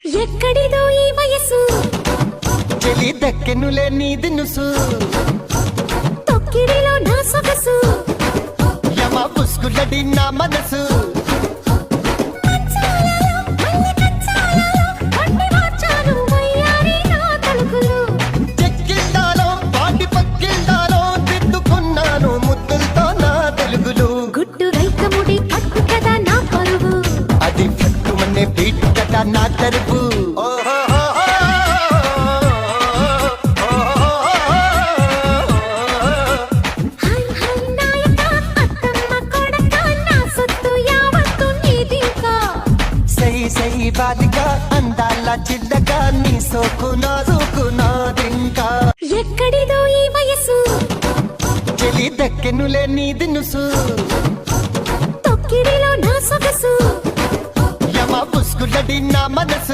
ఎక్కడిదో ఈ వయసు చెలి దక్కెనులే నీ దినుసు తొక్కిడిలో నా సొగసు యమ పుస్కులడి నా మనసు చెక్కిల్డాలో పాటి పక్కిల్డాలో దిద్దుకున్నాను ముద్దులతో నా తెలుగులు గుట్టు రైకముడి పట్టు కదా నా పరువు అది పట్టుమనే బీట్ కదా నా తరుపు హై హై నాయక అత్తమ్మ కొడక నా సొత్తు యావత్తు నీదింకా సై సై బాలిగా అందాల చిల్లగా నీ సోకు నాజుకు నాదింకా ఎక్కడిదో ఈ వయసు చెలి దక్కెనులే నీ దినుసు తొక్కిడిలో నా సొగసు యమ పుస్కులడి నా మనసు